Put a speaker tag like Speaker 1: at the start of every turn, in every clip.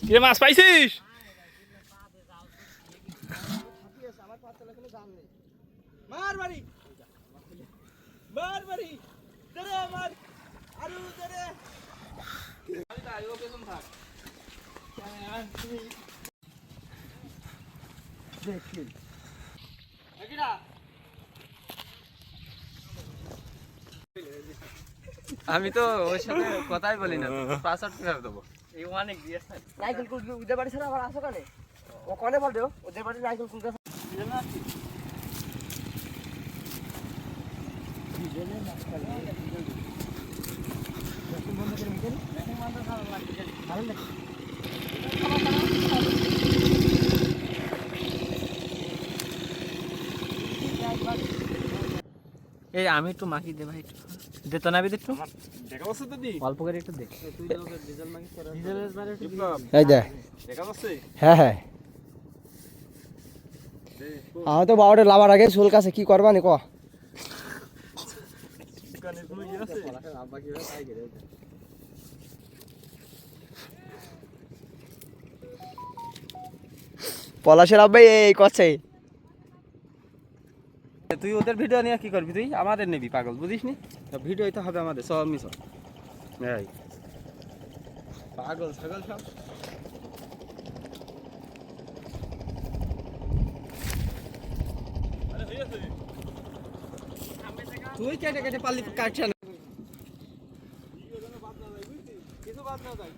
Speaker 1: কে মাছ পাইছিস?
Speaker 2: মার বাড়ি মার বাড়ি দরে মার আরু দরে আমি তো আইও পেছন থাক দেখি একিরা
Speaker 3: আমি তো ওর সাথে কথাই বলি না, পাসওয়ার্ড কিভাবে দেবো? এই অনেক দিয়েছে
Speaker 2: নাইকেল কুল ওদের বাড়ি ছাড়া আবার আসো কানে ও কোনে বল দেও ওদের বাড়ি নাইকেল কুল গাছ না আছে
Speaker 3: এই আমি একটু মাখি দে ভাই, একটু দে তো নাবি একটু
Speaker 1: দেখা যাচ্ছে তো দি
Speaker 3: অল্প করে একটু দে।
Speaker 2: তুই লোকের ডিজেল মাগি করা
Speaker 3: ডিজেলের বারে একটু
Speaker 4: এই দে
Speaker 1: দেখা যাচ্ছে
Speaker 4: হ্যাঁ হ্যাঁ আমি তো বাবাটা লাভার আগে চুল কাছে কি করবা নি ক
Speaker 1: কানের কোনো ইয়ে আছে?
Speaker 4: পলাশের আব্বা এই করছে
Speaker 3: তুই ওদের ভিডিও নিয়ে কি করবি? তুই আমাদের নিবি পাগল, বুঝিস নি? ভিডিওই তো হবে আমাদের সব মিস এই পাগল ছাগল সব। তুই কেটে কেটে পারলি কাটছে না
Speaker 2: কিছু বাদ না যায়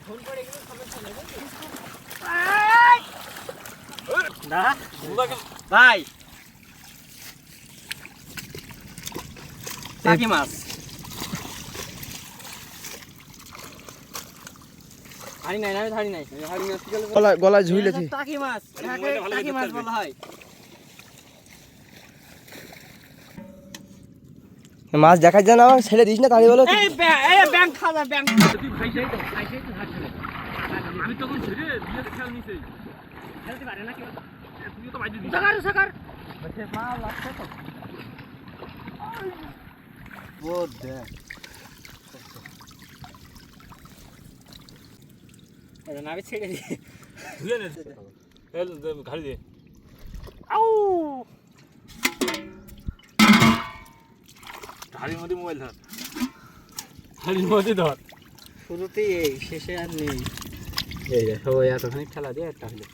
Speaker 2: ফোন করে এগুলো সমস্যা নেই
Speaker 3: না ভাই টাকি মাছ হাড়ি নাই না, আমি হাড়ি নাই, হাড়ি মাছ কি গেলে
Speaker 4: গলায় ঝুইলেছি
Speaker 3: টাকি মাছ, টাকি মাছ বলা হয়।
Speaker 4: মাছ দেখা যায় না আমার ছেড়ে দিস না তাহলে বলো
Speaker 3: এই ব্যাংক খাওয়া ব্যাংক
Speaker 1: তুই খাইছাই তো আমি তখন ছেড়ে দিয়ে খেল নিছে
Speaker 3: খেলতে পারে না কেউ।
Speaker 1: তুই তো বাইরে দিস
Speaker 3: সাকার
Speaker 2: মাল লাগছে তো
Speaker 3: বহুত দেখ ওরে নাবি ছেড়ে দি
Speaker 1: ধুয়ে নে এল ঘাড়ি দে
Speaker 3: আউ
Speaker 1: ঘাড়ির মধ্যে মোবাইল ধর ঘাড়ির মধ্যে ধর
Speaker 3: শুরুতেই এই, শেষে আর নেই। এই দেখো এতখানি খেলা দিয়ে একটা হলো।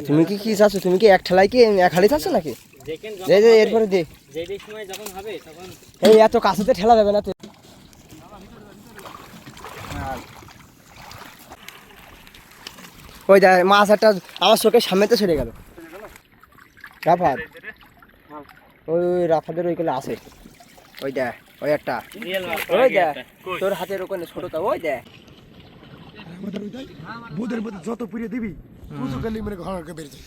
Speaker 4: তুমি কি চাচ্ছ তুমি কি এক ঠেলাই কি এক হালি চাচ্ছ নাকি
Speaker 3: যেকেন
Speaker 4: এই যে এরপরে দে
Speaker 3: যেই সময় যখন হবে তখন
Speaker 4: এই এত কাছেতে ঠেলা দেবে না তো ওই দেখ মাছ একটা আমার চোখের সামনেতে ছেড়ে গেল রাফাত ওই রাফাদের ওইগুলো আছে ওই দেখ ওই একটা
Speaker 3: রিয়েল মাছ
Speaker 4: ওই দেখ তোর হাতের ওখানে ছোটটা ওই দেখ
Speaker 5: বুধের মধ্যে যত পুড়িয়ে দিবি পুজো গেলি মানে ঘর বেড়ে যায়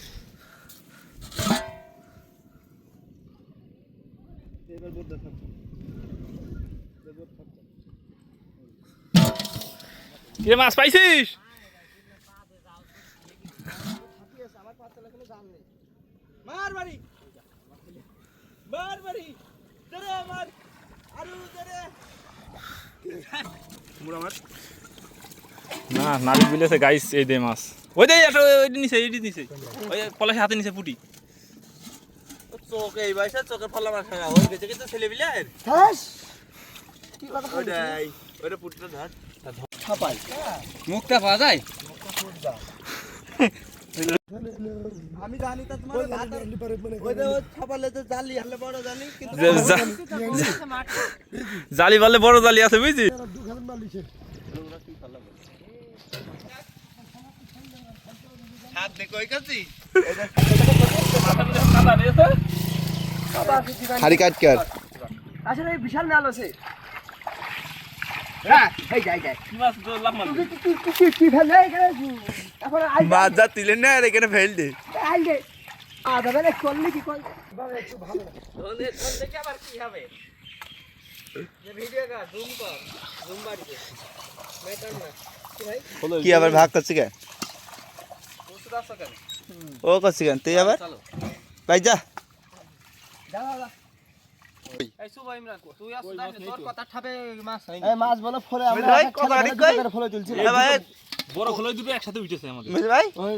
Speaker 1: কে মাছ পাইছিস?
Speaker 2: মার বাড়ি মার বাড়ি দরে মার আরু দরে
Speaker 1: মুড়া মাছ না নাবিক বিলেছে গাইস এই দে মাছ ওই দে এটা ওইটি নিছে ওই পলাশে হাতে নিছে পুটি
Speaker 2: চোখে এই বাইসা চোখের ফলা মার খাওয়া ওই বেঁচে কিন্তু ছেলে বিলের
Speaker 4: হ্যাঁ কি কথা
Speaker 2: ওইটাই ওইটা পুটটা ধর
Speaker 4: ছাপাই
Speaker 3: মুখটা পাওয়া যায়।
Speaker 2: আমি জানি তো তোমার ওই যে ছাপালে তো জালি হলে বড় জানি কিন্তু
Speaker 1: জালি বললে বড় জালি আছে বুঝছি
Speaker 2: হাত দে কই কাছি
Speaker 4: হাড়ি কাট কর
Speaker 2: আসলে বিশাল মেল আছে
Speaker 4: এই যাই যাই
Speaker 1: কি মাছ লাভ মারলি
Speaker 4: কি ফেলে এখন
Speaker 2: মাছ যা তিলে না আর এখানে ফেল দে
Speaker 4: আই গে আদা বেলে করলি কি কর
Speaker 3: ওদের থেকে আবার কি হবে? ভিডিও কর জুম কর জুম বাড়িতে মেটার না কি ভাই
Speaker 2: কি আবার ভাগ করছিস কেন
Speaker 3: ওষুধ আছে কেন
Speaker 2: ও করছিস কেন তুই আবার
Speaker 3: চলো
Speaker 2: ভাই যা
Speaker 3: এই শুভ ইমরান তুই আসছ না তোর কথা ঠাবে মাছ নাই
Speaker 4: এই মাছ বলে ফলে আমরা
Speaker 2: ভাই, কথা ঠিক কই?
Speaker 4: ফলে তুলছি
Speaker 2: এ ভাই
Speaker 1: বড় খোলাই দুটো একসাথে উঠেছে আমাদের
Speaker 2: ভাই
Speaker 4: ওই